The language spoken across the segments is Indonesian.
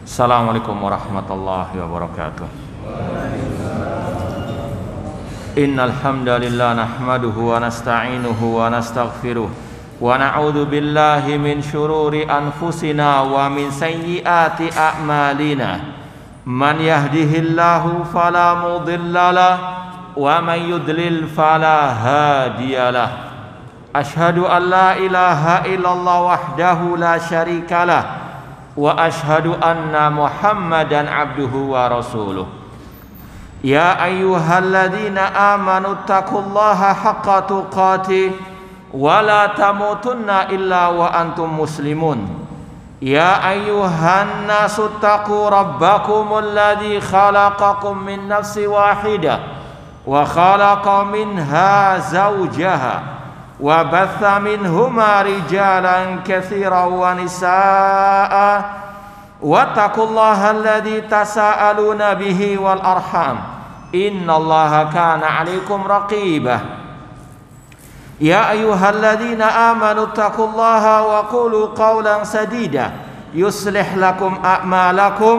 Assalamualaikum warahmatullahi wabarakatuh. Innal hamdalillah nahmaduhu wa nasta'inuhu wa nastaghfiruh wa na'udzu billahi min syururi anfusina wa min sayyiati a'malina. Man yahdihillahu fala mudhillalah wa man yudlil fala hadiyalah. Asyhadu an la ilaha illallah wahdahu la syarikalah wa ashhadu anna Muhammadan abduhu wa rasuluh. Ya ayyuhalladzina amanu taqullaha haqqa tuqatih wa la tamutunna illa wa antum muslimun. Ya ayyuhan nasu taqu rabbakumul ladzi khalaqakum min nafsin wahidah wa khalaqa minha zawjaha wa batha minhuma rijalan katsiran wa nisaa wattaqullaha alladzi tasaaluna bihi wal arham innallaha kana 'alaikum raqibah. Ya ayyuhalladzina amanu taqullaha wa qulu qawlan sadida yuslih lakum a'malakum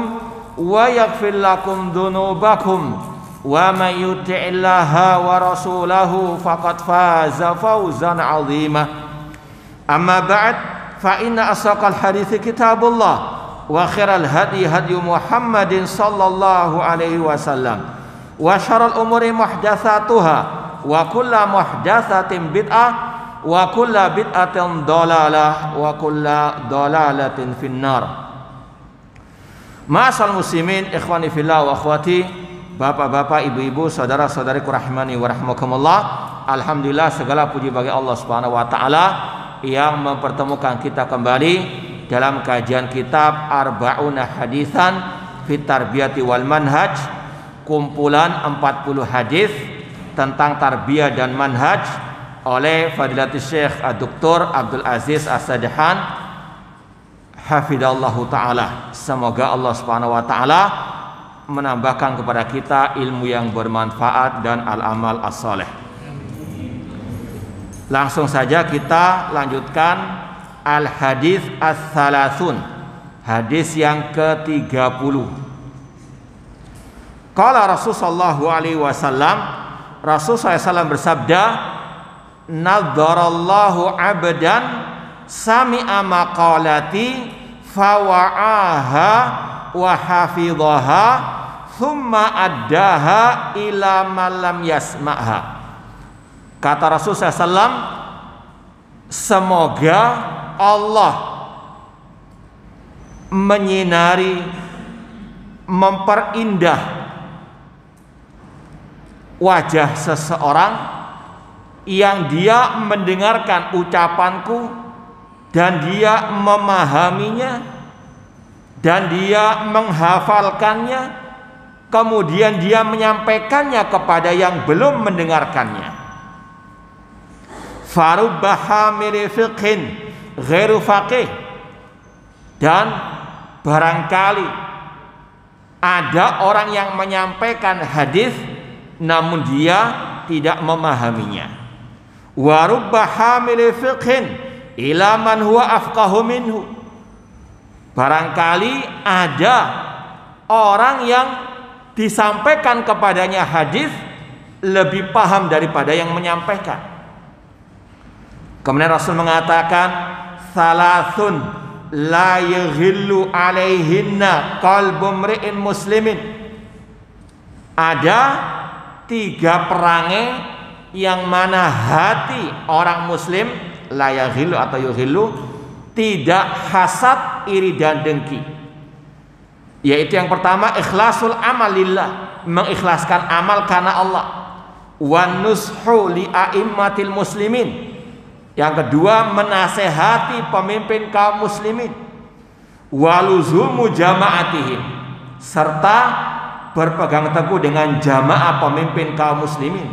wa yaghfir lakum dhunubakum wa man yuti'illaha wa rasulahu faqad faza fawzan 'azima. Amma ba'd, fa inna asdaqal hadithi kitabullah wa khairal hadi hadi Muhammadin sallallahu alaihi wasallam wa syarrul umuri muhdatsatuha wa kullu muhdatsatin bid'ah wa kullu bid'atin dhalalah wa kullu dhalalatin finnar. Ma'asal muslimin, ikhwani fillah wa akhwati, bapak-bapak, ibu-ibu, saudara-saudariku rahimani wa rahmakumullah. Alhamdulillah, segala puji bagi Allah Subhanahu wa taala yang mempertemukan kita kembali dalam kajian kitab Arba'una Hadisan fit Tarbiyati wal Manhaj, kumpulan 40 hadis tentang tarbiyah dan manhaj oleh Fadilatul Syekh Dr. Abdul Aziz As-Sadhan hafidhallahu taala. Semoga Allah Subhanahu wa taala menambahkan kepada kita ilmu yang bermanfaat dan al-amal as-saleh. Langsung saja kita lanjutkan al-hadis as-salasun, hadis yang ke-30. Qala Rasulullah sallallahu alaihi wasallam, Rasul SAW bersabda, nadharallahu abdan sami'a maqalati fawa'aha wa hafidhaha thumma addaha ila man lam yasma'ha. Kata Rasulullah SAW, semoga Allah menyinari, memperindah wajah seseorang yang dia mendengarkan ucapanku dan dia memahaminya dan dia menghafalkannya, kemudian dia menyampaikannya kepada yang belum mendengarkannya. Farubba hamili fiqhin ghairu faqih, dan barangkali ada orang yang menyampaikan hadis namun dia tidak memahaminya. Warubba hamili fiqhin ila man huwa afqahu minhu, barangkali ada orang yang disampaikan kepadanya hadis lebih paham daripada yang menyampaikan. Kemudian Rasul mengatakan, salasun la yaghillu alaihinna qalbu mri'in muslimin. Ada 3 perangai yang mana hati orang muslim, la yaghillu atau yughillu, tidak hasad, iri dan dengki. Yaitu yang pertama, ikhlasul amal lillah, mengikhlaskan amal karena Allah. Wan nushu li a'immatil muslimin. Yang kedua, menasehati pemimpin kaum muslimin. Waluzumu jama'atihim, serta berpegang teguh dengan jamaah pemimpin kaum muslimin.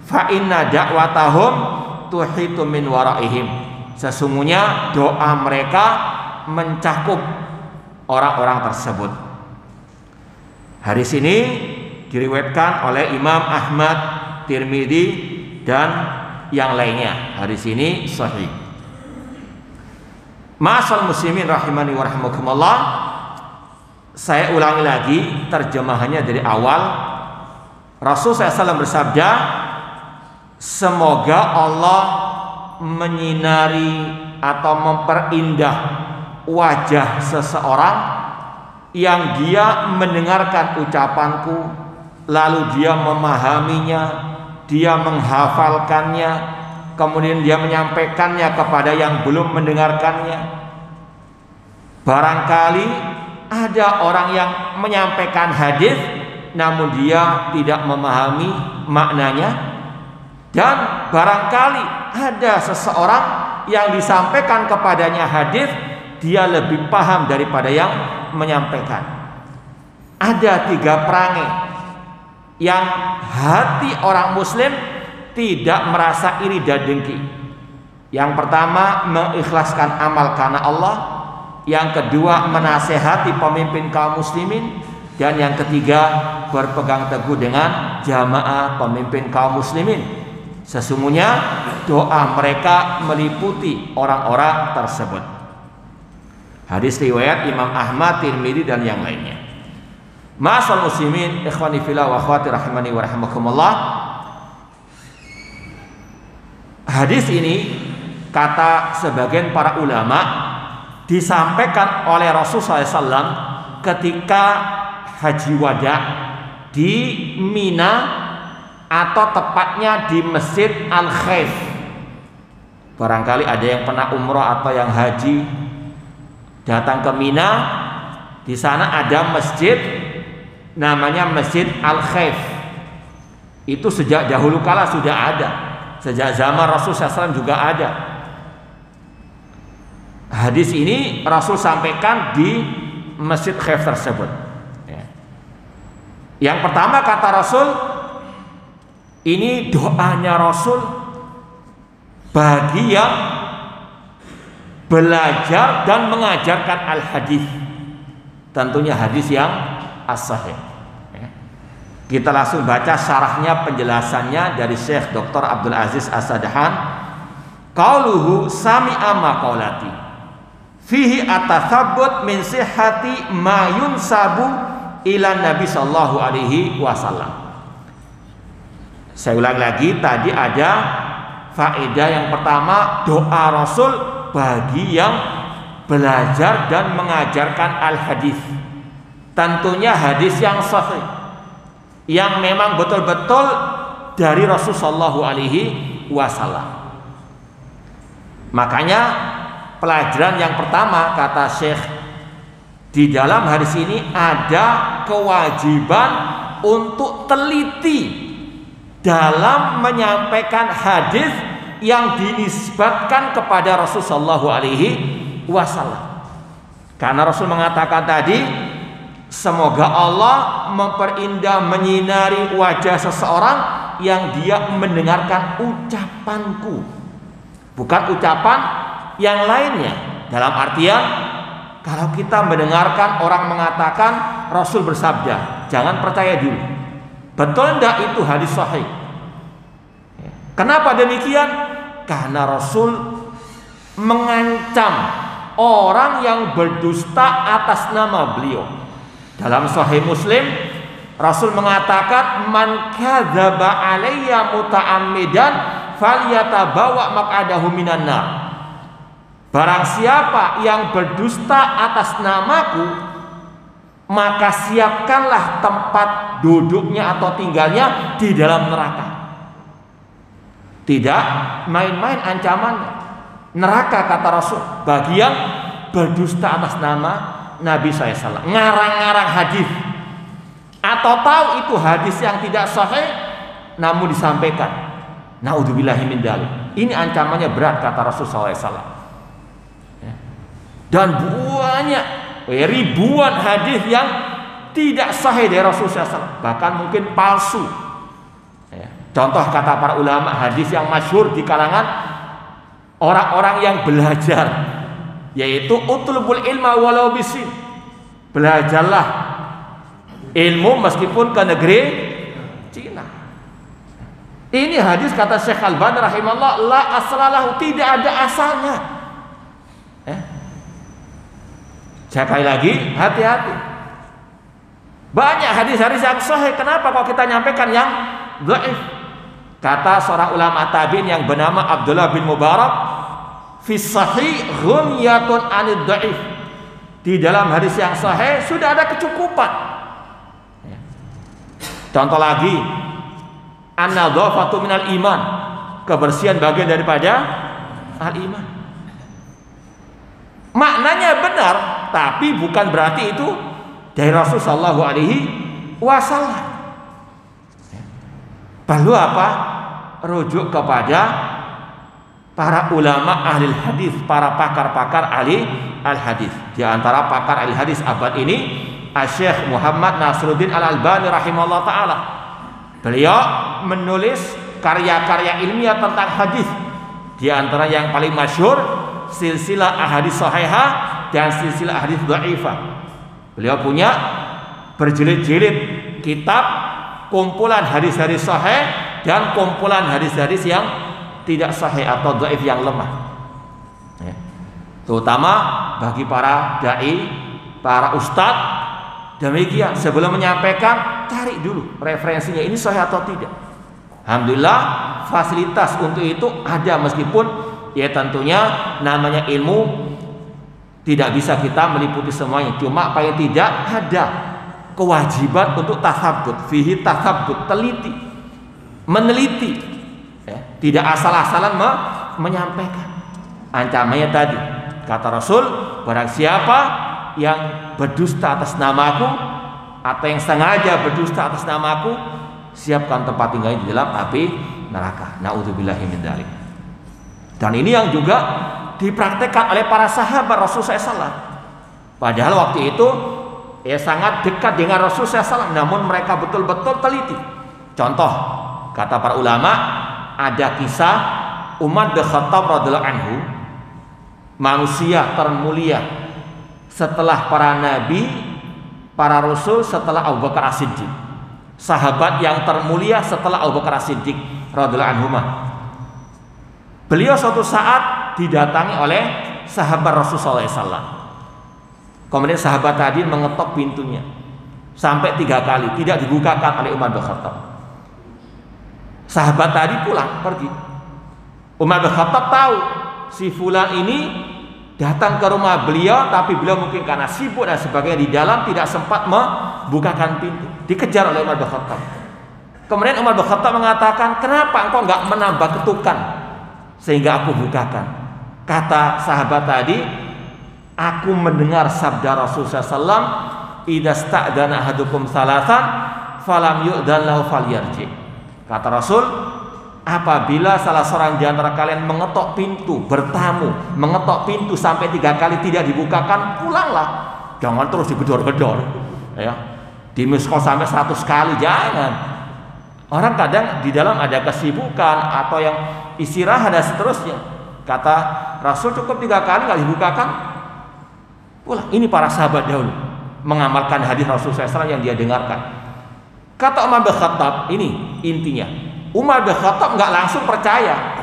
Fa inna da'watahum tuhitu min waraihim, sesungguhnya doa mereka mencakup orang-orang tersebut. Hadis ini diriwayatkan oleh Imam Ahmad, Tirmidzi dan yang lainnya. Hadis ini sahih. Ma'asal muslimin rahimani wa rahimakumullah, Saya ulangi lagi terjemahannya dari awal. Rasul SAW bersabda, semoga Allah menyinari atau memperindah wajah seseorang yang dia mendengarkan ucapanku, lalu dia memahaminya, dia menghafalkannya, kemudian dia menyampaikannya kepada yang belum mendengarkannya. Barangkali ada orang yang menyampaikan hadis namun dia tidak memahami maknanya, dan barangkali ada seseorang yang disampaikan kepadanya hadis dia lebih paham daripada yang menyampaikan. Ada 3 perangai yang hati orang muslim tidak merasa iri dan dengki. Yang pertama, mengikhlaskan amal karena Allah. Yang kedua, menasehati pemimpin kaum muslimin. Dan yang ketiga, berpegang teguh dengan jamaah pemimpin kaum muslimin. Sesungguhnya doa mereka meliputi orang-orang tersebut. Hadis riwayat Imam Ahmad, Tirmidzi dan yang lainnya. Ma'asal muslimin, ikhwani fillah wa akhwati rahimani wa rahimakumullah. Hadis ini, kata sebagian para ulama, disampaikan oleh Rasulullah SAW ketika haji wada di Mina, atau tepatnya di Masjid Al-Khaif. Barangkali ada yang pernah umroh atau yang haji datang ke Mina. Di sana ada masjid namanya Masjid Al-Khaif. Itu sejak dahulu kala sudah ada. Sejak zaman Rasul SAW juga ada. Hadis ini Rasul sampaikan di Masjid Khaif tersebut. Yang pertama kata Rasul, ini doanya Rasul bagi yang belajar dan mengajarkan al-hadis. Tentunya hadis yang as-sahih. Kita langsung baca syarahnya, penjelasannya dari Syekh Dr. Abdul Aziz As-Sadahan. Qauluhu sami'a maqalati fihi atathabbut min sihhati ma yunsabu ila Nabi sallallahu alaihi wasallam. Saya ulang lagi, tadi ada faedah yang pertama, doa Rasul bagi yang belajar dan mengajarkan al-hadis. Tentunya hadis yang sahih, yang memang betul-betul dari Rasul sallallahu alaihi wasallam. Makanya pelajaran yang pertama kata Syekh, di dalam hadis ini ada kewajiban untuk teliti dalam menyampaikan hadis yang dinisbatkan kepada Rasul sallallahu alaihi wasallam. Karena Rasul mengatakan tadi, semoga Allah memperindah, menyinari wajah seseorang yang dia mendengarkan ucapanku, bukan ucapan yang lainnya. Dalam artian, kalau kita mendengarkan orang mengatakan Rasul bersabda, jangan percaya dulu, betul enggak itu hadis sahih. Kenapa demikian? Karena Rasul mengancam orang yang berdusta atas nama beliau. Dalam Sahih Muslim, Rasul mengatakan, man kadzaba alayya muta'ammidan falyatabawa maq'adahu minan nar. Barang siapa yang berdusta atas namaku, maka siapkanlah tempat duduknya atau tinggalnya di dalam neraka. Tidak main-main ancamannya. Neraka kata Rasul bagi yang berdusta atas nama Nabi SAW, ngarang-ngarang hadis atau tahu itu hadis yang tidak sahih namun disampaikan. Naudzubillahi min dzalik. Ini ancamannya berat kata Rasul SAW. Dan banyak ribuan hadis yang tidak sahih dari Rasul SAW, bahkan mungkin palsu. Contoh kata para ulama, hadis yang masyhur di kalangan orang-orang yang belajar, yaitu utlubul ilma walau bisin. Belajarlah ilmu meskipun ke negeri Cina. Ini hadis kata Syekh Al-Albani rahimahullah, la aslalahu, tidak ada asalnya. Sekali lagi, hati-hati. Banyak hadis-hadis yang sahih, kenapa kok kita nyampaikan yang dhaif? Kata seorang ulama tabi'in yang bernama Abdullah bin Mubarak, fi sahih ghunyatun anid dhaif. Di dalam hadis yang sahih sudah ada kecukupan. Contoh lagi, an-nadhafatu minal iman, kebersihan bagian daripada al-iman. Maknanya benar, tapi bukan berarti itu dari Rasul sallallahu alaihi wasallam. Perlu apa? Rujuk kepada para ulama ahli hadis, para pakar-pakar ahli al-hadis. Di antara pakar ahli hadis abad ini Syekh Muhammad Nasruddin Al-Albani rahimahullah ta'ala. Beliau menulis karya-karya ilmiah tentang hadis. Di antara yang paling masyhur silsilah ahadits sahihah dan silsilah ahadits dhaifah. Beliau punya berjilid-jilid kitab kumpulan hadis-hadis sahih dan kumpulan hadis-hadis yang tidak sahih atau dhaif yang lemah. Ya. Terutama bagi para dai, para ustadz. Demikian, sebelum menyampaikan cari dulu referensinya ini sahih atau tidak. Alhamdulillah fasilitas untuk itu ada, meskipun ya tentunya namanya ilmu tidak bisa kita meliputi semuanya. Cuma paling tidak ada kewajiban untuk tasabbut, fihi tasabbut, teliti, meneliti, ya, tidak asal-asalan menyampaikan. Ancamannya tadi kata Rasul, barang siapa yang berdusta atas namaku atau yang sengaja berdusta atas namaku, siapkan tempat tinggalnya di dalam api neraka. Na'udzubillahi min dzalik. Dan ini yang juga dipraktekkan oleh para sahabat Rasulullah SAW. Padahal waktu itu ya sangat dekat dengan Rasulullah SAW, namun mereka betul-betul teliti. Contoh, kata para ulama, ada kisah Umar bin Khattab radhiyallahu anhu, manusia termulia setelah para nabi, para rasul, setelah Abu Bakar As-Siddiq, sahabat yang termulia setelah Abu Bakar As-Siddiq radhiyallahu anhu. Beliau suatu saat didatangi oleh sahabat Rasulullah SAW. Kemudian sahabat tadi mengetok pintunya sampai 3 kali, tidak dibukakan oleh Umar bin Khattab. Sahabat tadi pulang pergi. Umar bin Khattab tahu si fulan ini datang ke rumah beliau, tapi beliau mungkin karena sibuk dan sebagainya di dalam tidak sempat membukakan pintu. Dikejar oleh Umar bin Khattab. Kemudian Umar bin Khattab mengatakan, kenapa engkau enggak menambah ketukan sehingga aku bukakan? Kata sahabat tadi, aku mendengar sabda Rasulullah SAW, idza sta'dana ahadukum salasan falam yu'dan lahu falyarji. Kata Rasul, apabila salah seorang di antara kalian mengetok pintu, bertamu, mengetok pintu sampai 3 kali tidak dibukakan, pulanglah. Jangan terus digedor-gedor, ya. Dimiskol sampai 100 kali, jangan. Orang kadang di dalam ada kesibukan atau yang istirahat dan seterusnya. Kata Rasul, cukup 3 kali nggak dibukakan, pulang. Ini para sahabat dahulu mengamalkan hadis Rasulullah SAW yang dia dengarkan. Kata Umar bin Khattab, ini intinya. Umar bin Khattab nggak langsung percaya.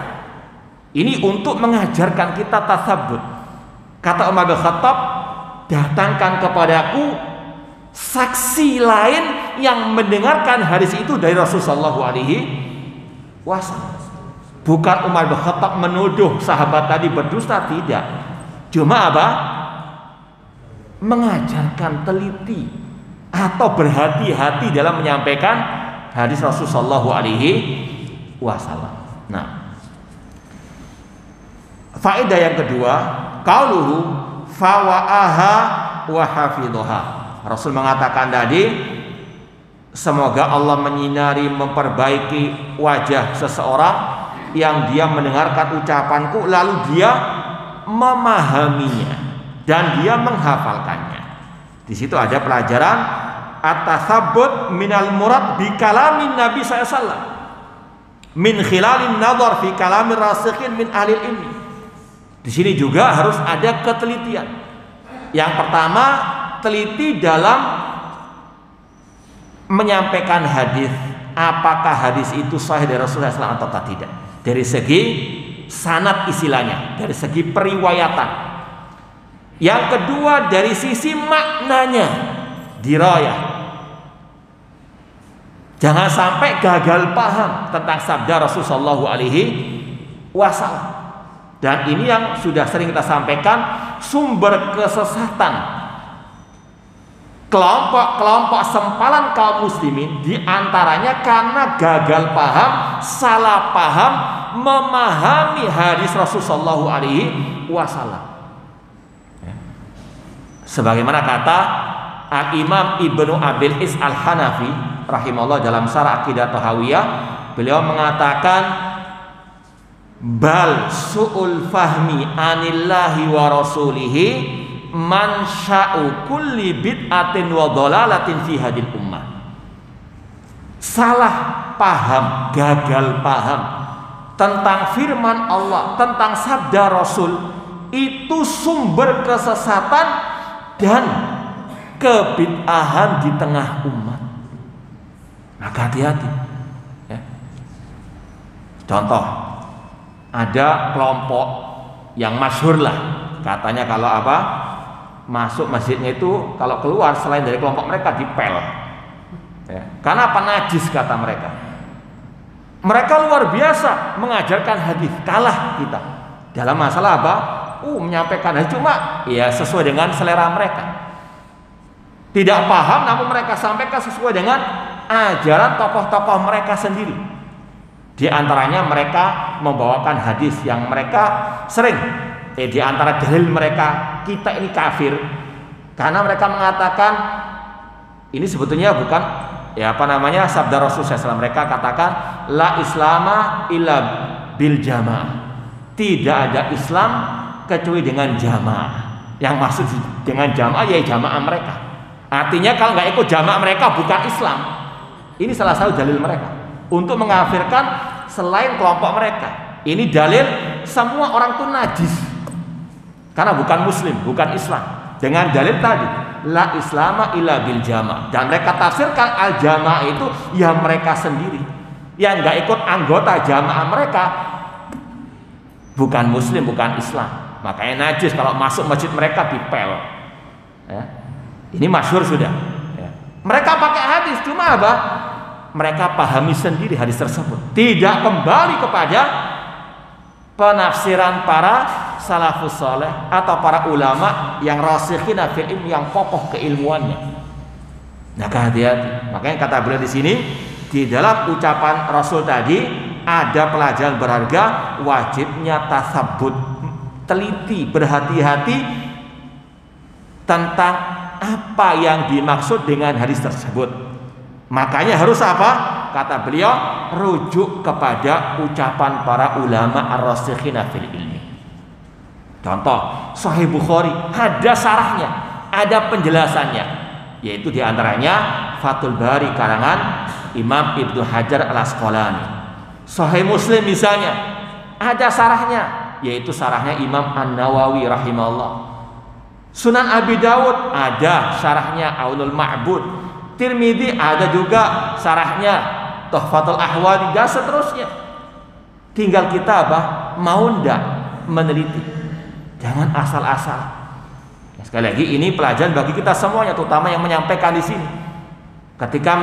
Ini untuk mengajarkan kita tasabbut. Kata Umar bin Khattab, datangkan kepadaku saksi lain yang mendengarkan hadis itu dari Rasulullah SAW. Bukan Umar bin Khattab menuduh sahabat tadi berdusta, tidak. Cuma apa? Mengajarkan teliti atau berhati-hati dalam menyampaikan hadis Rasulullah SAW. Nah, faedah yang kedua, qauluhu fawa'aha wa hafidhaha. Rasul mengatakan tadi, semoga Allah menyinari, memperbaiki wajah seseorang yang dia mendengarkan ucapanku lalu dia memahaminya dan dia menghafalkannya. Di situ ada pelajaran at-tasabbut minal murad bi kalamin Nabi SAW min khilalin nadhar fi kalamir rasikhin min ahli ilmi. Di sini juga harus ada ketelitian. Yang pertama, teliti dalam menyampaikan hadis. Apakah hadis itu sahih dari Rasulullah SAW atau tidak? Dari segi sanad istilahnya, dari segi periwayatan. Yang kedua dari sisi maknanya, dirayah. Jangan sampai gagal paham tentang sabda Rasulullah Shallallahu Alaihi Wasallam. Dan ini yang sudah sering kita sampaikan, sumber kesesatan kelompok-kelompok sempalan kaum muslimin diantaranya karena gagal paham, salah paham, memahami hadis Rasulullah Shallallahu Alaihi Wasallam. Sebagaimana kata Al-Imam Ibnu Abil Is Al-Hanafi rahimahullah dalam Syarah Aqidah Tahawiyah, beliau mengatakan bal su'ul fahmi anillahi wa rasulihi mansya'u kulli bid'atin wa dhalalatin fi hadil ummah. Salah paham, gagal paham tentang firman Allah, tentang sabda Rasul, itu sumber kesesatan dan kebid'ahan di tengah umat. Maka hati-hati ya. Contoh, ada kelompok yang masyhur lah, katanya kalau apa, masuk masjidnya itu kalau keluar selain dari kelompok mereka dipel ya. Karena apa? Najis kata mereka. Mereka luar biasa mengajarkan hadis, kalah kita dalam masalah apa? Menyampaikan hadis, cuma ya sesuai dengan selera mereka. Tidak paham, namun mereka sampaikan sesuai dengan ajaran tokoh-tokoh mereka sendiri. Di antaranya mereka membawakan hadis yang mereka sering di antara dalil mereka, kita ini kafir, karena mereka mengatakan ini sebetulnya bukan ya apa namanya sabda Rasulullah SAW. Mereka katakan la islama illa bil jamaah, tidak ada Islam kecuali dengan jamaah. Yang maksud dengan jamaah ya jamaah mereka. Artinya kalau nggak ikut jamaah mereka bukan Islam. Ini salah satu dalil mereka untuk mengafirkan selain kelompok mereka. Ini dalil semua orang itu najis karena bukan muslim, bukan Islam. Dengan dalil tadi la islama illa bil jamaah, dan mereka tafsirkan al jamaah itu ya mereka sendiri. Yang nggak ikut anggota jamaah mereka bukan muslim, bukan Islam. Makanya najis kalau masuk masjid mereka dipel ya. Ini masyhur sudah ya. Mereka pakai hadis, cuma apa? Mereka pahami sendiri hadis tersebut, tidak kembali kepada penafsiran para salafus saleh atau para ulama yang rasikhina fil ilm, yang kokoh keilmuannya. Nah, hati-hati. Makanya kata beliau di sini, di dalam ucapan Rasul tadi ada pelajaran berharga, wajibnya tasabbut, teliti, berhati-hati tentang apa yang dimaksud dengan hadis tersebut. Makanya harus apa? Kata beliau, rujuk kepada ucapan para ulama ar-rasikhina fil ilmi. Contoh, Sahih Bukhari ada syarahnya, ada penjelasannya, yaitu diantaranya Fathul Bari karangan Imam Ibnu Hajar Al-Asqalani. Sahih Muslim misalnya ada syarahnya, yaitu syarahnya Imam An-Nawawi rahimahullah. Sunan Abi Dawud ada syarahnya Aunul Ma'bud. Tirmidzi ada juga syarahnya Tuhfatul Ahwadi, dan seterusnya. Tinggal kita apa? Mau ndak meneliti. Jangan asal-asal. Ya, sekali lagi ini pelajaran bagi kita semuanya, terutama yang menyampaikan di sini. Ketika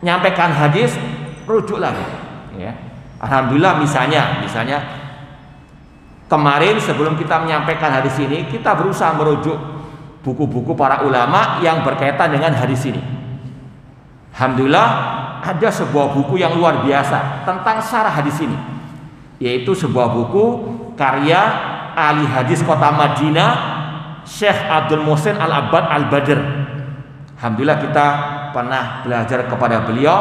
menyampaikan hadis, rujuk lagi. Ya. Alhamdulillah misalnya kemarin sebelum kita menyampaikan hadis ini, kita berusaha merujuk buku-buku para ulama yang berkaitan dengan hadis ini. Alhamdulillah ada sebuah buku yang luar biasa tentang syarah hadis ini, yaitu sebuah buku karya ahli hadis kota Madinah, Syekh Abdul Muhsin Al-Abbad Al-Badr. Alhamdulillah kita pernah belajar kepada beliau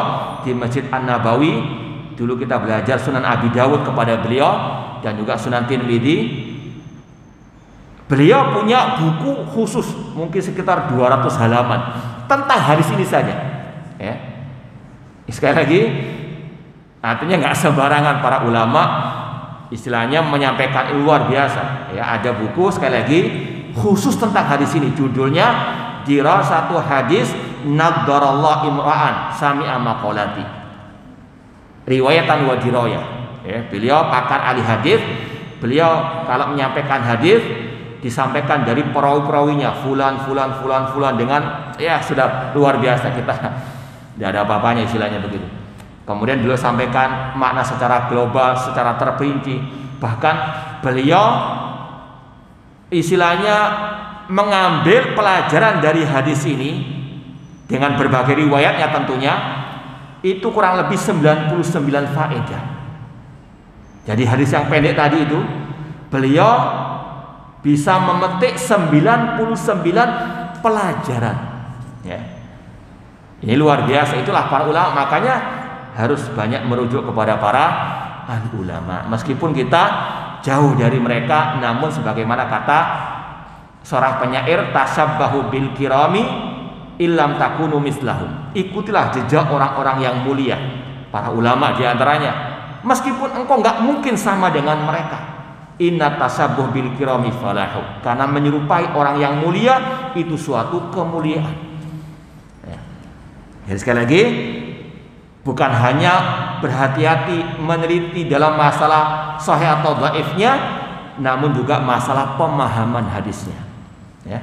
di Masjid An-Nabawi. Dulu kita belajar Sunan Abi Dawud kepada beliau dan juga Sunan Tirmidzi. Beliau punya buku khusus mungkin sekitar 200 halaman tentang hadis ini saja. Ya. Sekali lagi, artinya nggak sembarangan para ulama istilahnya menyampaikan luar biasa. Ya, ada buku sekali lagi khusus tentang hadis ini. Judulnya Dirasatu Hadis Naddarallahu Imra'an Sami'a Maqalati. Riwayatan wa dirayah. Ya, beliau pakar ahli hadis. Beliau kalau menyampaikan hadis disampaikan dari perawi-perawinya fulan dengan ya sudah luar biasa kita Tidak ada apa-apanya istilahnya begitu. Kemudian beliau sampaikan makna secara global, secara terperinci. Bahkan beliau istilahnya mengambil pelajaran dari hadis ini dengan berbagai riwayatnya tentunya, itu kurang lebih 99 faedah. Jadi hadis yang pendek tadi itu beliau bisa memetik 99 pelajaran, ya. Ini luar biasa. Itulah para ulama, makanya harus banyak merujuk kepada para ahli ulama. Meskipun kita jauh dari mereka, namun sebagaimana kata seorang penyair, tasabbahu bil kirami illam takunu mislahum. Ikutilah jejak orang-orang yang mulia, para ulama diantaranya. Meskipun engkau nggak mungkin sama dengan mereka. Inna tasabbuh bil kirami falahu. Karena menyerupai orang yang mulia itu suatu kemuliaan. Ya. Jadi sekali lagi, bukan hanya berhati-hati meneliti dalam masalah sahih atau dhaifnya, namun juga masalah pemahaman hadisnya. Ya.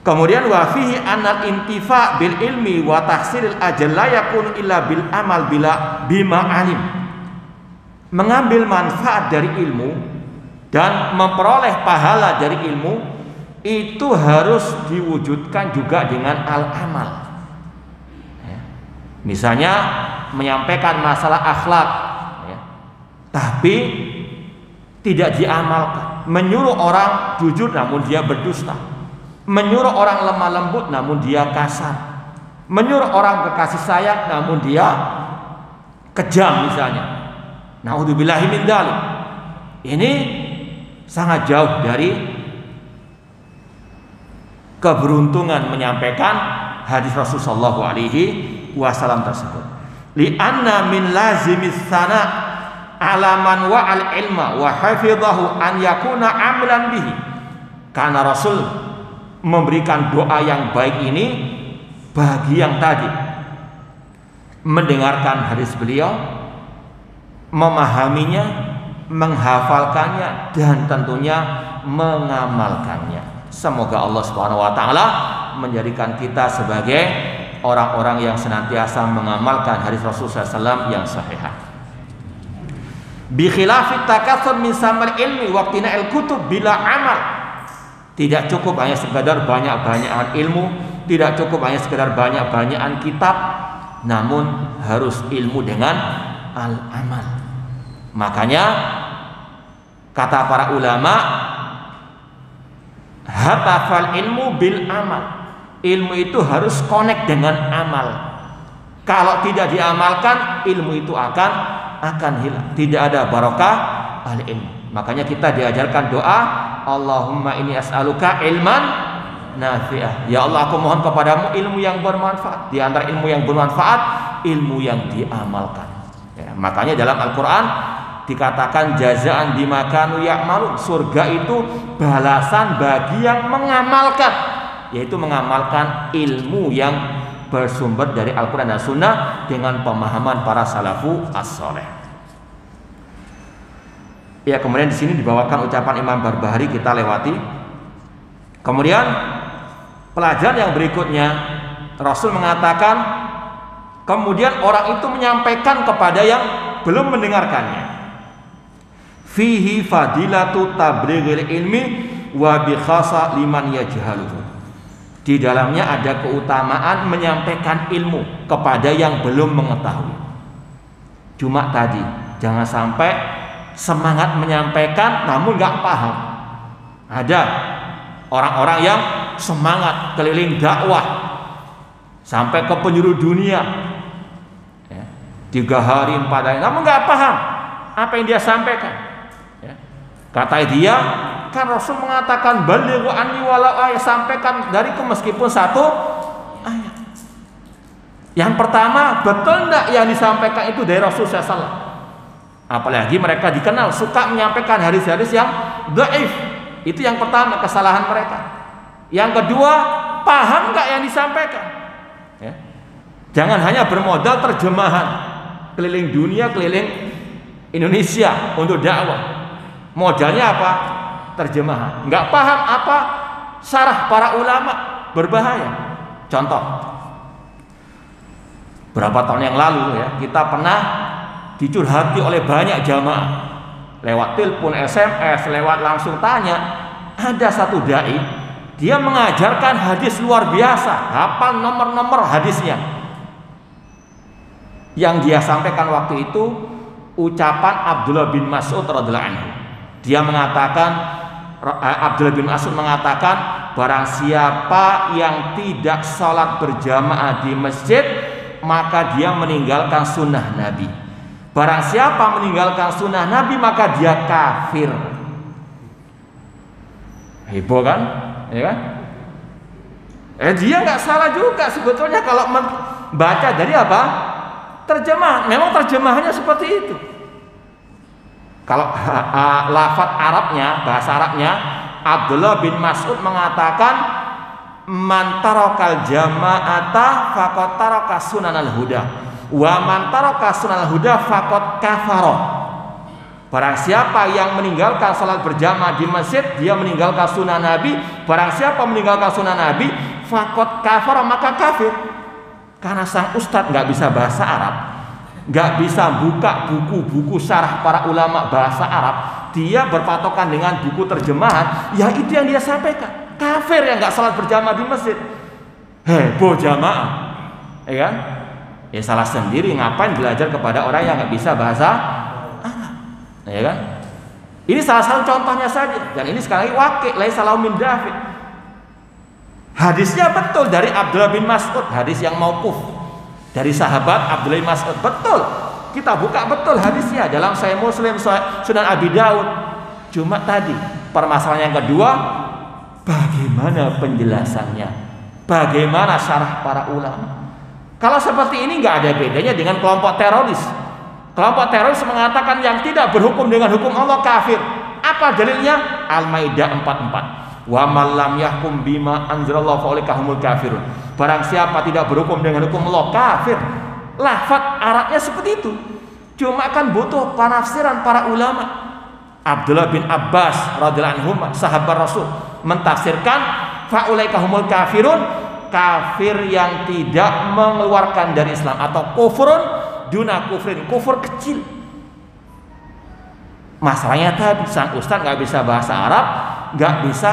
Kemudian wa fihi anal intifa bil ilmi wa tahsilil ajal la yakunu illa bil amal bila bima alim. Mengambil manfaat dari ilmu dan memperoleh pahala dari ilmu itu harus diwujudkan juga dengan al-amal. Ya. Misalnya menyampaikan masalah akhlak, ya, tapi tidak diamalkan. Menyuruh orang jujur namun dia berdusta. Menyuruh orang lemah lembut namun dia kasar. Menyuruh orang berkasih sayang namun dia kejam misalnya. Naudzubillahi min dzalik. Ini sangat jauh dari keberuntungan menyampaikan hadis Rasulullah SAW tersebut. Li'anna min lazimis sana ala man wa'al ilma wa hafidhahu an yakuna amlan bihi. Karena Rasul memberikan doa yang baik ini bagi yang tadi mendengarkan hadis beliau, memahaminya, menghafalkannya, dan tentunya mengamalkannya. Semoga Allah Subhanahu wa taala menjadikan kita sebagai orang-orang yang senantiasa mengamalkan hadis Rasulullah SAW yang sahih. Bi khilafit takatsur min samar ilmi waqtina al-kutub bila amal. Tidak cukup hanya sekadar banyak-banyakan ilmu, tidak cukup hanya sekadar banyak-banyakan kitab, namun harus ilmu dengan al-amal. Makanya kata para ulama, hatafal ilmu bil amal. Ilmu itu harus connect dengan amal. Kalau tidak diamalkan, ilmu itu akan hilang. Tidak ada barokah al-ilmu. Makanya kita diajarkan doa, Allahumma inni as'aluka ilman nafi'ah. Ya Allah, aku mohon kepadamu ilmu yang bermanfaat. Di antara ilmu yang bermanfaat, ilmu yang diamalkan. Ya, makanya dalam Al-Quran dikatakan jazaan bima kanu ya'malun. Surga itu balasan bagi yang mengamalkan, yaitu mengamalkan ilmu yang bersumber dari Al-Quran dan Sunnah dengan pemahaman para salafu as-soleh. Ya, kemudian di sini dibawakan ucapan Imam Barbahari, kita lewati. Kemudian pelajaran yang berikutnya, Rasul mengatakan, kemudian orang itu menyampaikan kepada yang belum mendengarkannya. Fihi fadilatu tablighil ilmi wa bi khassa liman yajhaluhu. Di dalamnya ada keutamaan menyampaikan ilmu kepada yang belum mengetahui. Cuma tadi jangan sampai semangat menyampaikan namun nggak paham. Ada orang-orang yang semangat keliling dakwah sampai ke penjuru dunia, ya, 3 hari 4 hari, namun nggak paham apa yang dia sampaikan. Ya. Kata dia, kan Rasul mengatakan balighu anni walau ayat, sampaikan dariku meskipun 1 ayat. Yang pertama, betul enggak yang disampaikan itu dari Rasul SAW? Apalagi mereka dikenal suka menyampaikan hadis-hadis yang dhaif. Itu yang pertama, kesalahan mereka. Yang kedua, paham enggak yang disampaikan? Ya. Jangan hanya bermodal terjemahan keliling dunia, keliling Indonesia untuk dakwah. Modalnya apa? Terjemahan. Enggak paham apa syarah para ulama, berbahaya. Contoh, Berapa tahun yang lalu ya, kita pernah dicurhati oleh banyak jamaah lewat telepon, SMS, lewat langsung tanya. Ada satu dai, dia mengajarkan hadis luar biasa, hafal nomor-nomor hadisnya. Yang dia sampaikan waktu itu ucapan Abdullah bin Mas'ud radhiyallahu anhu. Dia mengatakan, Abdullah bin Mas'ud mengatakan, barang siapa yang tidak sholat berjamaah di masjid, maka dia meninggalkan sunnah Nabi. Barang siapa meninggalkan sunnah Nabi, maka dia kafir. Heboh kan? Ya kan? Dia nggak salah juga sebetulnya kalau membaca dari apa? Terjemah. Memang terjemahannya seperti itu. Kalau lafaz Arabnya, bahasa Arabnya, Abdullah bin Mas'ud mengatakan, man tarakal jama'ata faqad taraka sunanal huda wa man taraka sunanal huda faqad kafara. Barang siapa yang meninggalkan salat berjamaah di masjid, dia meninggalkan sunnah Nabi. Barang siapa meninggalkan sunnah Nabi, faqad kafara, maka kafir. Karena sang ustadz nggak bisa bahasa Arab, nggak bisa buka buku-buku syarah para ulama bahasa Arab, dia berpatokan dengan buku terjemahan. Ya itu yang dia sampaikan, kafir yang nggak salat berjamaah di masjid. Heboh jamaah, ya kan? Ya salah sendiri, ngapain belajar kepada orang yang nggak bisa bahasa Arab, ya kan? Ini salah satu contohnya saja, dan ini sekali lagi wakil laisa lahu min dafi'. Hadisnya betul dari Abdullah bin Mas'ud, hadis yang mauquf dari sahabat Abdullah bin Mas'ud, betul. Kita buka betul hadisnya dalam Sahih Muslim, Sunan Abi Daud. Cuma tadi permasalahan yang kedua, bagaimana penjelasannya? Bagaimana syarah para ulama? Kalau seperti ini nggak ada bedanya dengan kelompok teroris. Kelompok teroris mengatakan yang tidak berhukum dengan hukum Allah kafir. Apa dalilnya? Al-Maidah 44. Wa man lam yahkum bima anzalallahu fa ulaika humul kafirun. Barang siapa tidak berhukum dengan hukum Allah kafir. Lafaz Arabnya seperti itu. Cuma kan butuh penafsiran para ulama. Abdullah bin Abbas radhiyallahu anhu, sahabat Rasul, mentafsirkan fa ulaika humul kafirun, kafir yang tidak mengeluarkan dari Islam, atau kufrun duna kufrin, kufur kecil. Masalahnya tadi sang ustaz nggak bisa bahasa Arab, nggak bisa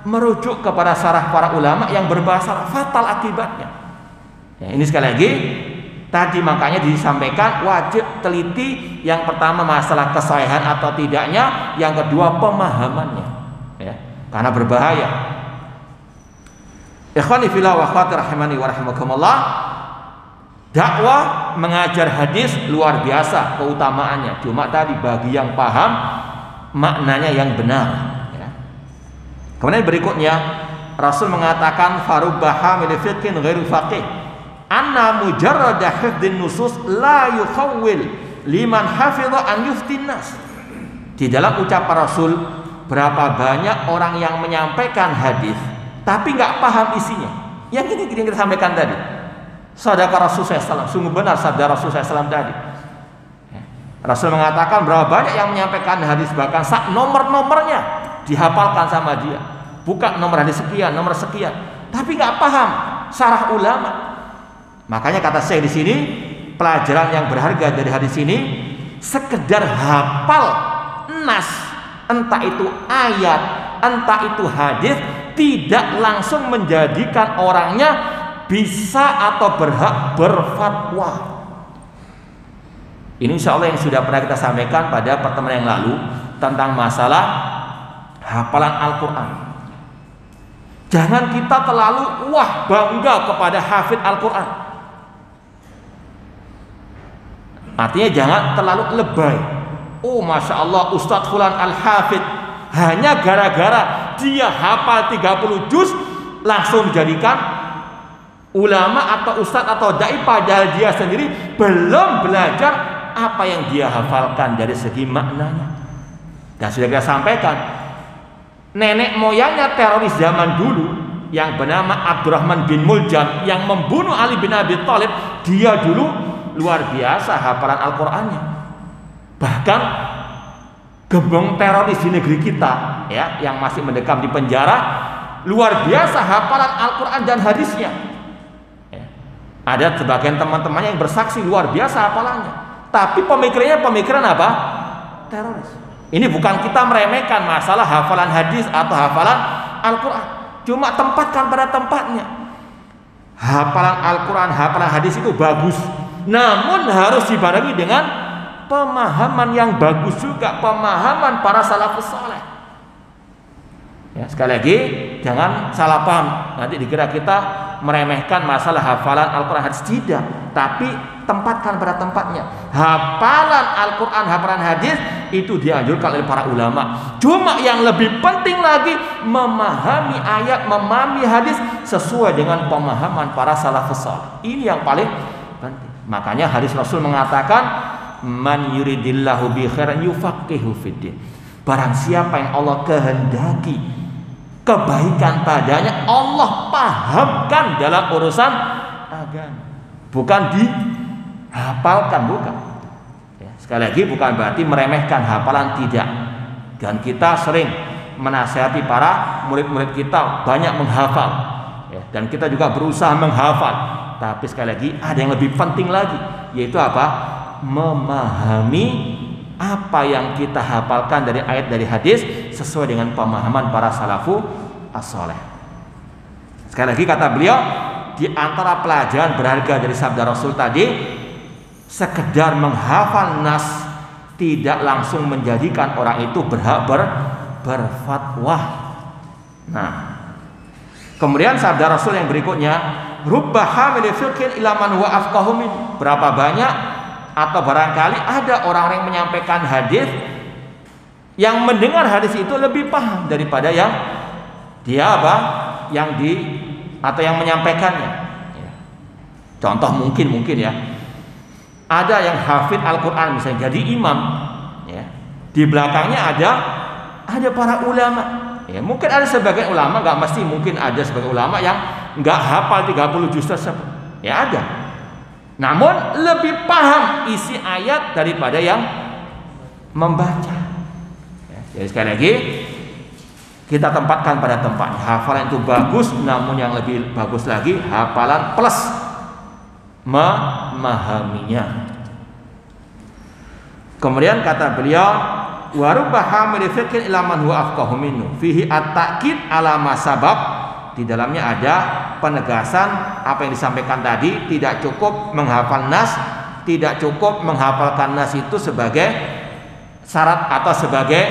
merujuk kepada syarah para ulama yang berbahasa Arab, fatal akibatnya. Ya, ini sekali lagi tadi makanya disampaikan wajib teliti. Yang pertama masalah kesahihan atau tidaknya, yang kedua pemahamannya, ya, karena berbahaya. Ikhwani fillah wa akhwati rahimani wa rahimakumullah, dakwah mengajar hadis luar biasa keutamaannya. Cuma tadi bagi yang paham maknanya yang benar. Kemudian berikutnya Rasul mengatakan farubba hamil fiqhin ghairu faqih anna mujarrad hifdhin nusus la yukhawwil liman hafidha an yuftin nas. Di dalam ucapan Rasul, berapa banyak orang yang menyampaikan hadis tapi nggak paham isinya. Yang ini kita sampaikan tadi. Sadaqah Rasul SAW, sungguh benar sabda Rasul SAW tadi. Rasul mengatakan berapa banyak yang menyampaikan hadis bahkan nomor-nomornya dihafalkan sama dia, buka nomor hadis sekian, nomor sekian, tapi nggak paham syarah ulama. Makanya kata saya di sini, pelajaran yang berharga dari hadis ini, sekedar hafal nas, entah itu ayat, entah itu hadis, tidak langsung menjadikan orangnya bisa atau berhak berfatwa. Ini insya Allah yang sudah pernah kita sampaikan pada pertemuan yang lalu tentang masalah hafalan Al-Quran. Jangan kita terlalu bangga kepada hafid Al-Quran. Artinya jangan terlalu lebay. Oh Masya Allah Ustadz Fulan Al-Hafid, hanya gara-gara dia hafal 30 juz langsung dijadikan ulama atau ustadz atau dai, padahal dia sendiri belum belajar apa yang dia hafalkan dari segi maknanya. Dan sudah kita sampaikan, nenek moyangnya teroris zaman dulu yang bernama Abdurrahman bin Muljam yang membunuh Ali bin Abi Thalib, dia dulu luar biasa hafalan Al-Qur'annya. Bahkan gembong teroris di negeri kita ya, yang masih mendekam di penjara, luar biasa hafalan Al-Qur'an dan hadisnya ya. Ada sebagian teman-temannya yang bersaksi luar biasa hafalannya, tapi pemikirannya pemikiran apa? Teroris. Ini bukan kita meremehkan masalah hafalan hadis atau hafalan Al-Quran, cuma tempatkan pada tempatnya. Hafalan Al-Quran, hafalan hadis itu bagus, namun harus dibarengi dengan pemahaman yang bagus juga, pemahaman para salafus saleh. Ya, sekali lagi jangan salah paham, nanti dikira kita meremehkan masalah hafalan Al-Quran hadis. Tidak, tapi tempatkan pada tempatnya. Hafalan Al-Quran, hafalan hadis itu dianjurkan oleh para ulama. Cuma yang lebih penting lagi memahami ayat, memahami hadis sesuai dengan pemahaman para salafus saleh. Ini yang paling penting. Makanya hadis Rasul mengatakan, man yuridillahu bi khairan yufaqihu fiddin. Barang siapa yang Allah kehendaki kebaikan padanya, Allah pahamkan dalam urusan agama. Bukan dihafalkan, bukan. Ya, sekali lagi bukan berarti meremehkan hafalan, tidak. Dan kita sering menasihati para murid-murid kita banyak menghafal. Ya, dan kita juga berusaha menghafal. Tapi sekali lagi ada yang lebih penting lagi, yaitu apa? Memahami apa yang kita hafalkan dari ayat, dari hadis sesuai dengan pemahaman para salafus as-saleh. Sekali lagi kata beliau, di antara pelajaran berharga dari sabda Rasul tadi, sekedar menghafal nas tidak langsung menjadikan orang itu berhak berfatwa. Nah, kemudian sabda Rasul yang berikutnya, rubba hamil fiqhin ila man huwa afqahu min. Berapa banyak atau barangkali ada orang-orang yang menyampaikan hadis yang mendengar hadis itu lebih paham daripada yang dia apa? Atau yang menyampaikannya. Ya. Contoh mungkin ya. Ada yang hafid Al-Quran misalnya jadi imam, ya. Di belakangnya ada para ulama. Ya, mungkin ada sebagian ulama, nggak mesti, mungkin ada sebagian ulama yang nggak hafal 30 juz tersebut. Ya ada. Namun lebih paham isi ayat daripada yang membaca. Ya, jadi sekali lagi kita tempatkan pada tempatnya. Hafalan itu bagus, namun yang lebih bagus lagi hafalan plus memahaminya. Kemudian kata beliau, wa rubba hamil fiqhin ila man huwa afqahu minhu fihi at-ta'kid ala ma sabab. Di dalamnya ada penegasan apa yang disampaikan tadi. Tidak cukup menghafal nas, tidak cukup menghafalkan nas itu sebagai syarat atau sebagai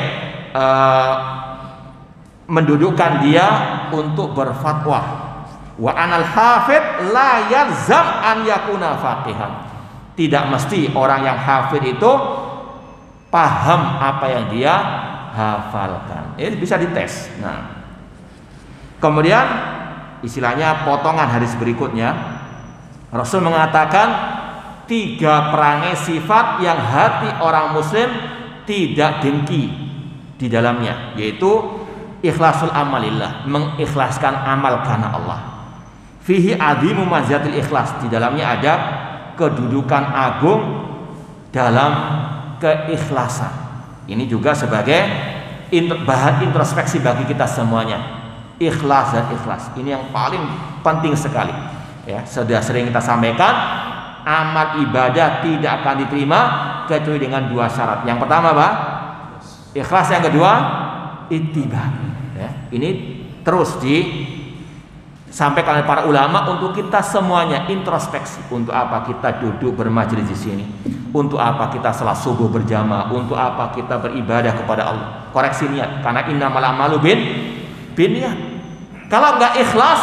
mendudukkan dia untuk berfatwa. Wa anal hafid la yalzam an yakuna faqihan. Tidak mesti orang yang hafid itu paham apa yang dia hafalkan. Ini bisa dites. Nah, kemudian istilahnya potongan hadis berikutnya, Rasul mengatakan 3 perangai sifat yang hati orang muslim tidak dengki di dalamnya, yaitu ikhlasul amalillah, mengikhlaskan amal karena Allah. Fihi azimu maziatil ikhlas, di dalamnya ada kedudukan agung dalam keikhlasan. Ini juga sebagai bahan introspeksi bagi kita semuanya. Ikhlas dan ikhlas ini yang paling penting sekali. Ya, sudah sering kita sampaikan, amal ibadah tidak akan diterima kecuali dengan 2 syarat. Yang pertama apa? Ikhlas. Yang kedua ittiba. Ya, ini terus disampaikan oleh para ulama untuk kita semuanya introspeksi. Untuk apa kita duduk bermajelis di sini? Untuk apa kita salat subuh berjamaah? Untuk apa kita beribadah kepada Allah? Koreksi niat, karena innamal a'malu binniyat. Kalau enggak ikhlas,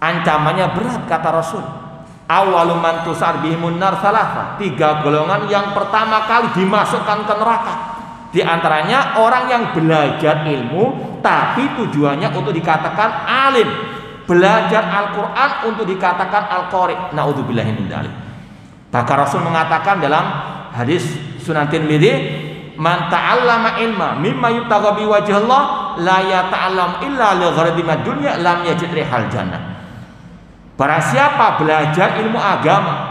ancamannya berat kata Rasul. Awwalu man tusar bihimun nar salasa. 3 golongan yang pertama kali dimasukkan ke neraka. Di antaranya orang yang belajar ilmu tapi tujuannya untuk dikatakan alim, belajar Al-Quran untuk dikatakan al-qari. Naudzubillahi min dzalik. Bahkan Rasul mengatakan dalam hadis Sunan Tirmidzi, man ta'allama ilma mimma yubtagha bi wajhillah la yata'allam illa li gharadin dunya lam yajid rihal jannah. Barang siapa belajar ilmu agama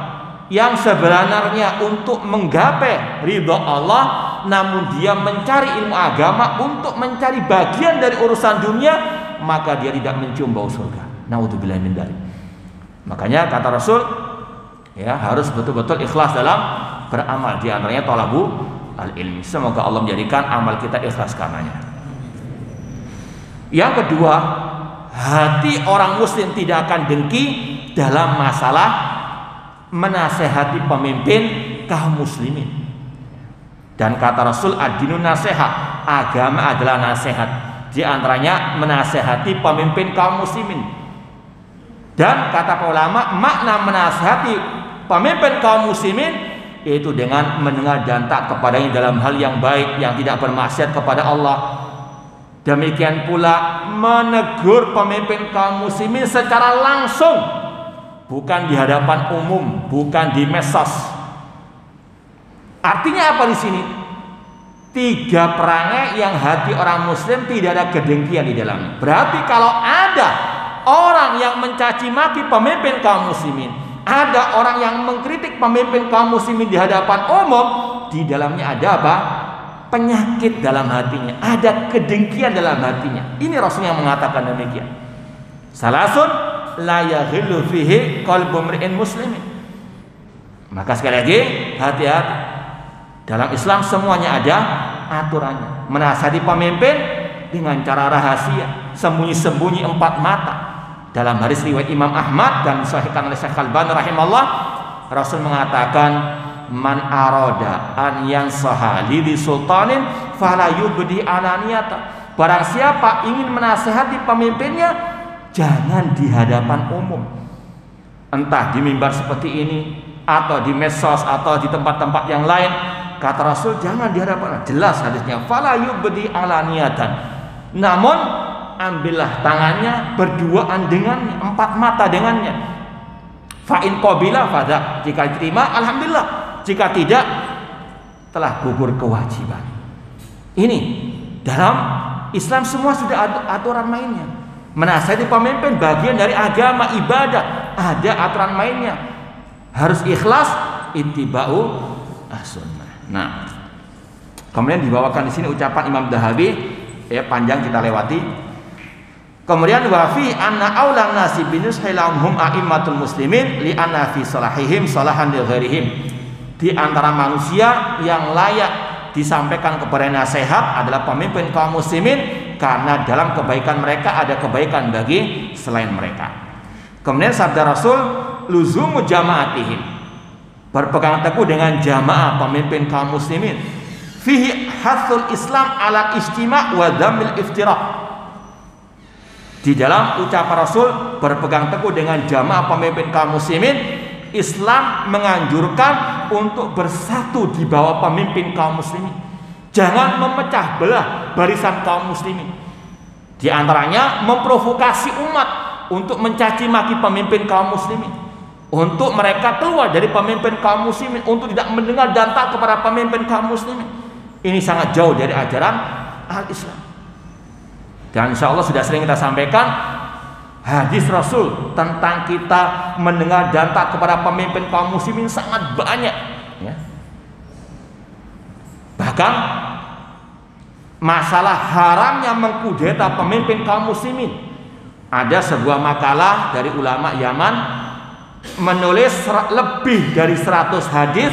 yang sebenarnya untuk menggapai ridha Allah, namun dia mencari ilmu agama untuk mencari bagian dari urusan dunia, maka dia tidak mencium bau surga. Naudzubillahi min dzalik. Makanya kata Rasul, ya harus betul-betul ikhlas dalam beramal. Di antaranya thalabu al-ilmi. Semoga Allah menjadikan amal kita ikhlas karenanya. Yang kedua, hati orang muslim tidak akan dengki dalam masalah menasehati pemimpin kaum muslimin. Dan kata Rasul, ad-dinun nasihat, agama adalah nasihat. Di antaranya menasehati pemimpin kaum muslimin. Dan kata para ulama, makna menasehati pemimpin kaum muslimin yaitu dengan mendengar dan taat kepadanya dalam hal yang baik, yang tidak bermaksiat kepada Allah. Demikian pula menegur pemimpin kaum muslimin secara langsung, bukan di hadapan umum, bukan di medsos. Artinya apa di sini? 3 perangai yang hati orang muslim tidak ada kedengkian di dalamnya. Berarti kalau ada orang yang mencaci maki pemimpin kaum muslimin, ada orang yang mengkritik pemimpin kaum muslimin di hadapan umum, di dalamnya ada apa? Penyakit dalam hatinya, ada kedengkian dalam hatinya. Ini Rasul yang mengatakan demikian. Salasun la yaghillu fihi qalbu mri'in muslimin. Maka sekali lagi, hati-hati. Dalam Islam semuanya ada aturannya. Menasihati pemimpin dengan cara rahasia, sembunyi-sembunyi 4 mata. Dalam hadis riwayat Imam Ahmad dan disahihkan oleh Syekh Al-Albani rahimahullah, Rasul mengatakan, man arada an yansaha li sultanin fala yubdi alaniyata. Barang siapa ingin menasihati pemimpinnya, jangan di hadapan umum. Entah di mimbar seperti ini, atau di medsos, atau di tempat-tempat yang lain. Kata Rasul, jangan di hadapan. Jelas hadisnya, fala yubdi alaniyatan. Namun ambillah tangannya berduaan dengannya, 4 mata dengannya. Fa in qabila fadha. Jika diterima, alhamdulillah. Jika tidak, telah gugur kewajiban. Ini dalam Islam semua sudah ada aturan mainnya. Menasihati pemimpin bagian dari agama, ibadah, ada aturan mainnya. Harus ikhlas, ittiba'u as-sunnah. Nah, kemudian dibawakan di sini ucapan Imam Dahabi, ya panjang kita lewati. Kemudian wa fi anna aulan nasi binushilahum a'immatul muslimin li anna fi salahihim salahan li ghairihim. Di antara manusia yang layak disampaikan kepada nasihat adalah pemimpin kaum muslimin, karena dalam kebaikan mereka ada kebaikan bagi selain mereka. Kemudian sabda Rasul, luzumu jama'atihim, berpegang teguh dengan jamaah pemimpin kaum muslimin. Fihi hathul Islam ala istima' wa dhammil iftiraq. Di dalam ucapan Rasul berpegang teguh dengan jamaah pemimpin kaum muslimin, Islam menganjurkan untuk bersatu di bawah pemimpin kaum muslimin. Jangan memecah belah barisan kaum muslimin. Di antaranya memprovokasi umat untuk mencaci maki pemimpin kaum muslimin, untuk mereka keluar dari pemimpin kaum muslimin, untuk tidak mendengar dan taat kepada pemimpin kaum muslimin. Ini sangat jauh dari ajaran al-Islam. Dan insya Allah sudah sering kita sampaikan hadis Rasul tentang kita mendengar dan taat kepada pemimpin kaum muslimin sangat banyak, ya. Bahkan masalah haramnya mengkudeta pemimpin kaum muslimin, ada sebuah makalah dari ulama Yaman menulis lebih dari 100 hadis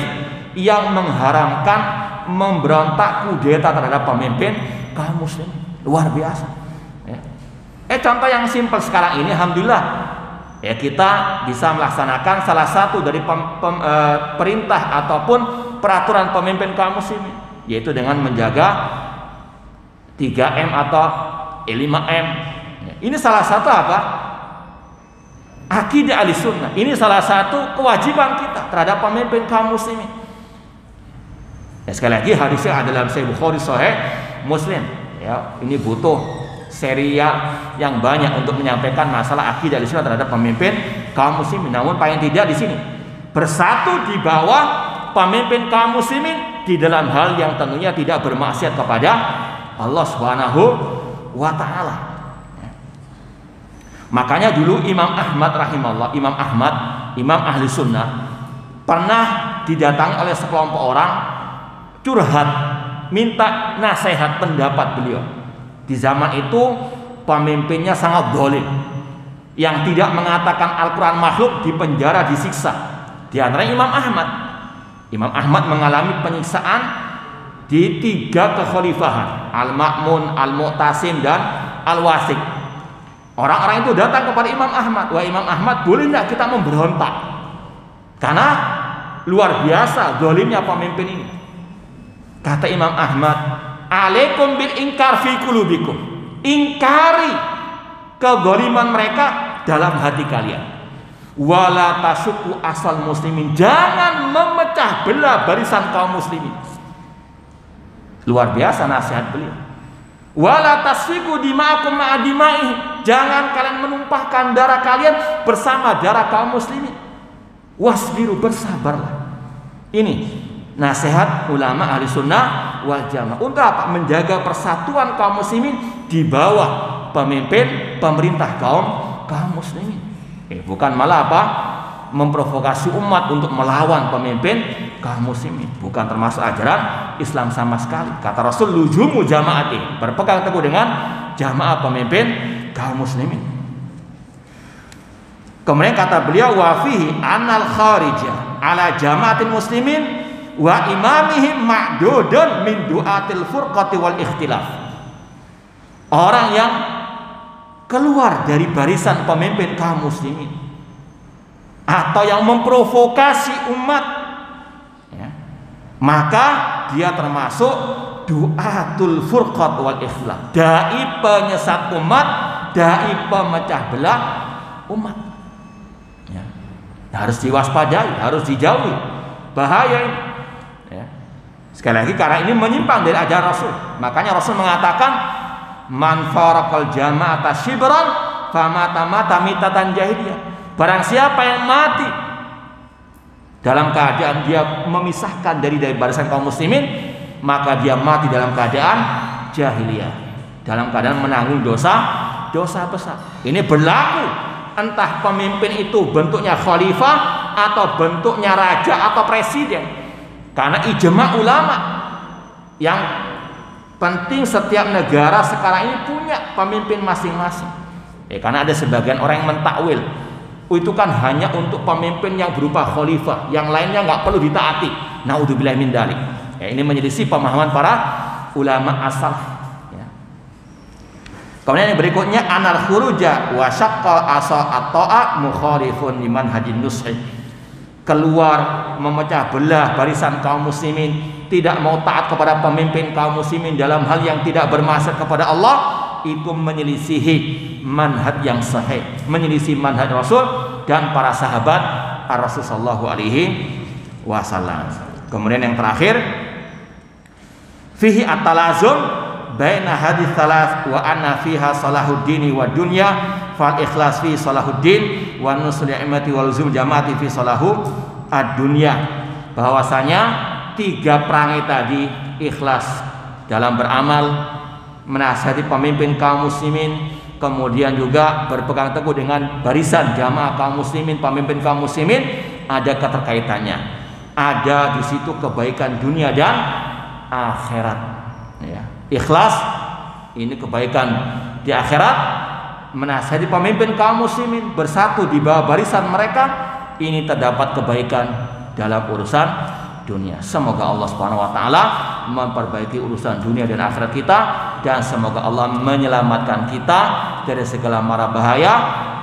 yang mengharamkan memberontak kudeta terhadap pemimpin kaum muslimin. Luar biasa, ya. Contoh yang simpel sekarang ini, alhamdulillah, ya, kita bisa melaksanakan salah satu dari perintah ataupun peraturan pemimpin kaum muslimin, yaitu dengan menjaga 3M atau 5M. Ini salah satu apa? Akidah Ahlussunnah. Ini salah satu kewajiban kita terhadap pemimpin kaum muslimin. Ya, sekali lagi hadisnya adalah Sahih Bukhari, Sahih Muslim. Ya, ini butuh serial yang banyak untuk menyampaikan masalah akidah Ahlussunnah terhadap pemimpin kaum muslimin. Namun paling tidak di sini bersatu di bawah pemimpin kaum muslimin di dalam hal yang tentunya tidak bermaksiat kepada Allah Subhanahu wa taala. Makanya dulu Imam Ahmad rahimahullah, Imam Ahli Sunnah, pernah didatangi oleh sekelompok orang curhat, minta nasihat pendapat beliau. Di zaman itu pemimpinnya sangat zalim, yang tidak mengatakan Al-Quran makhluk dipenjara, disiksa. Di antaranya Imam Ahmad. Imam Ahmad mengalami penyiksaan di 3 kekhalifahan, Al-Ma'mun, Al-Mu'tasim, dan Al-Wasik. Orang-orang itu datang kepada Imam Ahmad, wah Imam Ahmad, boleh tidak kita memberontak? Karena luar biasa zalimnya pemimpin ini. Kata Imam Ahmad, alaikum bil ingkar fi qulubikum. Ingkari kezaliman mereka dalam hati kalian. Wala tasuku asal muslimin. Jangan memecah belah barisan kaum muslimin. Luar biasa nasihat beliau. Wala tasfiku dima'akum ma'adima'ih. Jangan kalian menumpahkan darah kalian bersama darah kaum muslimin. Wasbiru, bersabarlah. Ini nasihat ulama ahli sunnah wal jamaah. Untuk apa? Menjaga persatuan kaum muslimin di bawah pemimpin pemerintah kaum muslimin. Bukan malah apa? Memprovokasi umat untuk melawan pemimpin kaum muslimin. Bukan termasuk ajaran Islam sama sekali. Kata Rasul, lujumu jamaati, berpegang teguh dengan jamaah pemimpin kaum muslimin. Kemudian kata beliau, wa fihi anal kharija ala jamaatil muslimin wa imamihim ma'dudun min du'atil furqati wal ikhtilaf. Orang yang keluar dari barisan pemimpin kaum muslimin atau yang memprovokasi umat, ya, maka dia termasuk du'atul furqat wal ikhtilaf, dai penyesat umat, dai pemecah belah umat. Ya, harus diwaspadai, harus dijauhi, bahaya ini. Ya. Sekali lagi, karena ini menyimpang dari ajaran Rasul. Makanya Rasul mengatakan, man faraqal jama'ata shibran famata mata mitatan jahiliyah. Barang siapa yang mati dalam keadaan dia memisahkan dari barisan kaum muslimin, maka dia mati dalam keadaan jahiliyah, dalam keadaan menanggung dosa besar. Ini berlaku entah pemimpin itu bentuknya khalifah atau bentuknya raja atau presiden. Karena ijma ulama yang penting setiap negara sekarang ini punya pemimpin masing-masing. Karena ada sebagian orang yang mentakwil, itu kan hanya untuk pemimpin yang berupa khalifah, yang lainnya nggak perlu ditaati. Naudzubillah min dzalik. Ini menyelisih pemahaman para ulama asal. Ya. Kemudian yang berikutnya, anal khuruja wa syaqqa asa at-ta'a mukhalifun liman hadin nushi. Keluar memecah belah barisan kaum muslimin, tidak mau taat kepada pemimpin kaum muslimin dalam hal yang tidak bermaksud kepada Allah, itu menyelisihi manhaj yang sahih, menyelisih manhaj Rasul dan para sahabat Rasul sallallahu alaihi wasallam. Kemudian yang terakhir, fihi at-talazum baina hadits thalath wa anna fiha salahuddin wa dunya fal ikhlas fi salahuddin wa nusul ni'mati wal zum jamaati fi salahu ad-dunya. Bahwasanya 3 perangai tadi, ikhlas dalam beramal, menasihati pemimpin kaum muslimin, kemudian juga berpegang teguh dengan barisan jamaah kaum muslimin, pemimpin kaum muslimin, ada keterkaitannya. Ada di situ kebaikan dunia dan akhirat. Ya. Ikhlas ini kebaikan di akhirat, menasihati pemimpin kaum muslimin, bersatu di bawah barisan mereka, ini terdapat kebaikan dalam urusan dunia. Semoga Allah Subhanahu wa taala memperbaiki urusan dunia dan akhirat kita, dan semoga Allah menyelamatkan kita dari segala mara bahaya,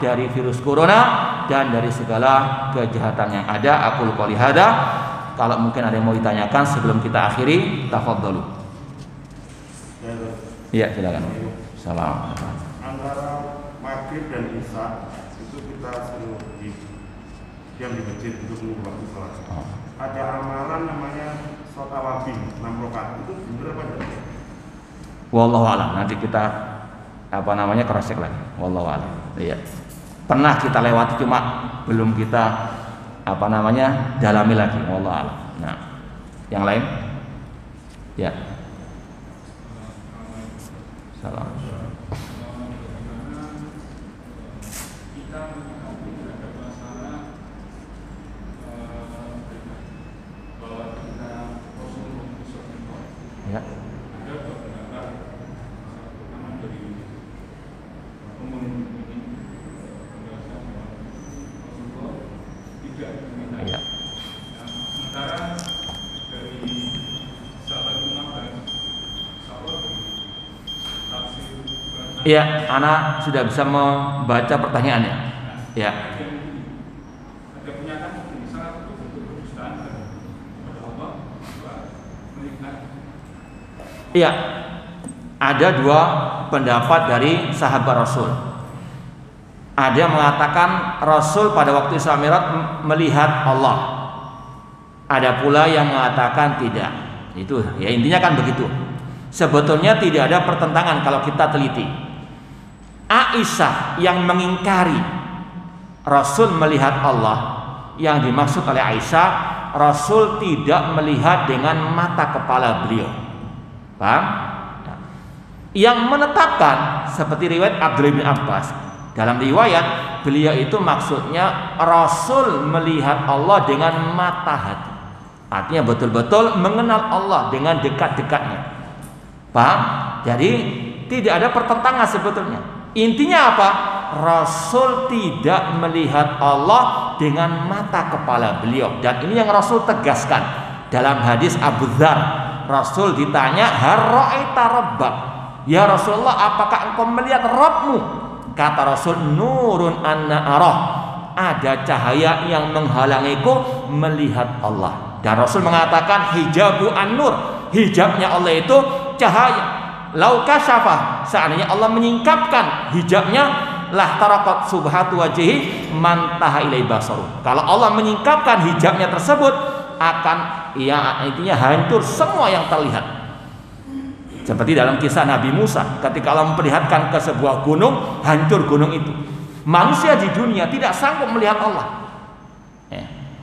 dari virus corona dan dari segala kejahatan yang ada. Aku qouli hada. Kalau mungkin ada yang mau ditanyakan sebelum kita akhiri, tafadhalu. Iya, silakan. Salam. Antara maghrib dan isya itu kita suruh diam di masjid untuk menunggu waktu sholat. Ada amalan namanya sholat awabin 6 rakaat, itu benar apa tidak? Wallahu a'lam. Nanti kita cross check lagi. Wallahu a'lam. Iya. Pernah kita lewati, cuma belum kita dalami lagi. Wallahu a'lam. Nah, yang lain? Ya. Salam. Ya. Ya. Sementara dari sahabat Umar dan sahabat tafsir. Iya, anak sudah bisa membaca pertanyaannya. Ya. Ada pernyataan mungkin salah satu bentuk kedustaan kepada Allah melihat. Iya. Ada dua pendapat dari sahabat Rasul. Ada yang mengatakan Rasul pada waktu Isra Mi'raj melihat Allah. Ada pula yang mengatakan tidak. Itu ya, intinya kan begitu. Sebetulnya tidak ada pertentangan kalau kita teliti. Aisyah yang mengingkari Rasul melihat Allah, yang dimaksud oleh Aisyah, Rasul tidak melihat dengan mata kepala beliau. Paham? Yang menetapkan seperti riwayat Abdullah bin Abbas. Dalam riwayat beliau itu maksudnya Rasul melihat Allah dengan mata hati. Artinya betul-betul mengenal Allah dengan dekat-dekatnya. Paham? Jadi tidak ada pertentangan sebetulnya. Intinya apa? Rasul tidak melihat Allah dengan mata kepala beliau. Dan ini yang Rasul tegaskan dalam hadis Abu Dzar. Rasul ditanya, "Hal ra'aita rabbak?" Ya Rasulullah, apakah engkau melihat Rabbmu? Kata Rasul, "Nurun anna arah." Ada cahaya yang menghalangiku melihat Allah. Dan Rasul mengatakan, "Hijabu an-nur." Hijabnya Allah itu cahaya. Lau kasyafa, seandainya Allah menyingkapkan hijabnya, lah tarakat subhatu wajhi man taha ilai basaru. Kalau Allah menyingkapkan hijabnya tersebut, akan ya intinya hancur semua yang terlihat. Seperti dalam kisah Nabi Musa, ketika Allah memperlihatkan ke sebuah gunung, hancur gunung itu. Manusia di dunia tidak sanggup melihat Allah.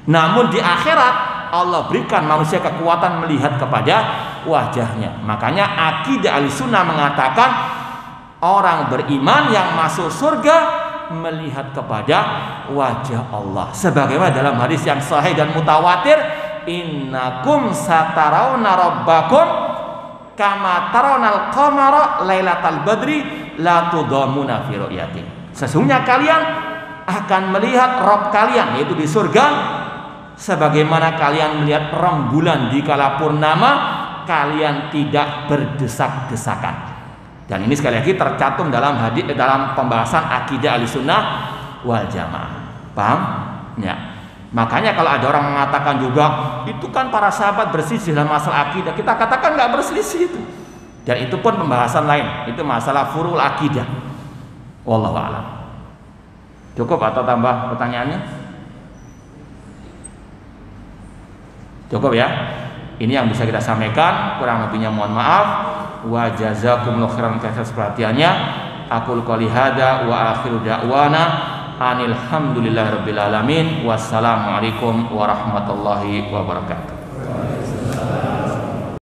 Namun di akhirat Allah berikan manusia kekuatan melihat kepada wajahnya. Makanya akidah Ahlussunnah mengatakan orang beriman yang masuk surga melihat kepada wajah Allah. Sebagaimana dalam hadis yang sahih dan mutawatir, "Innakum satarawna rabbakum kama taronal qamara lailatal badri la tudamuna fi ru'yati." Sesungguhnya kalian akan melihat Rabb kalian, yaitu di surga, sebagaimana kalian melihat rembulan di kala purnama, kalian tidak berdesak-desakan. Dan ini sekali lagi tercantum dalam hadis, dalam pembahasan akidah Ahlussunnah wal Jamaah. Paham? Ya. Makanya kalau ada orang mengatakan juga itu kan para sahabat berselisih dalam masalah akidah, kita katakan nggak berselisih itu. Dan itu pun pembahasan lain, itu masalah furul akidah. Wallahu a'lam. Cukup atau tambah pertanyaannya? Cukup ya. Ini yang bisa kita sampaikan, kurang lebihnya mohon maaf. Wa jazakumullahu khairan atas perhatiannya. Aqul qouli hada wa akhiru da'wana Alhamdulillahirabbil alamin. Wassalamualaikum warahmatullahi wabarakatuh.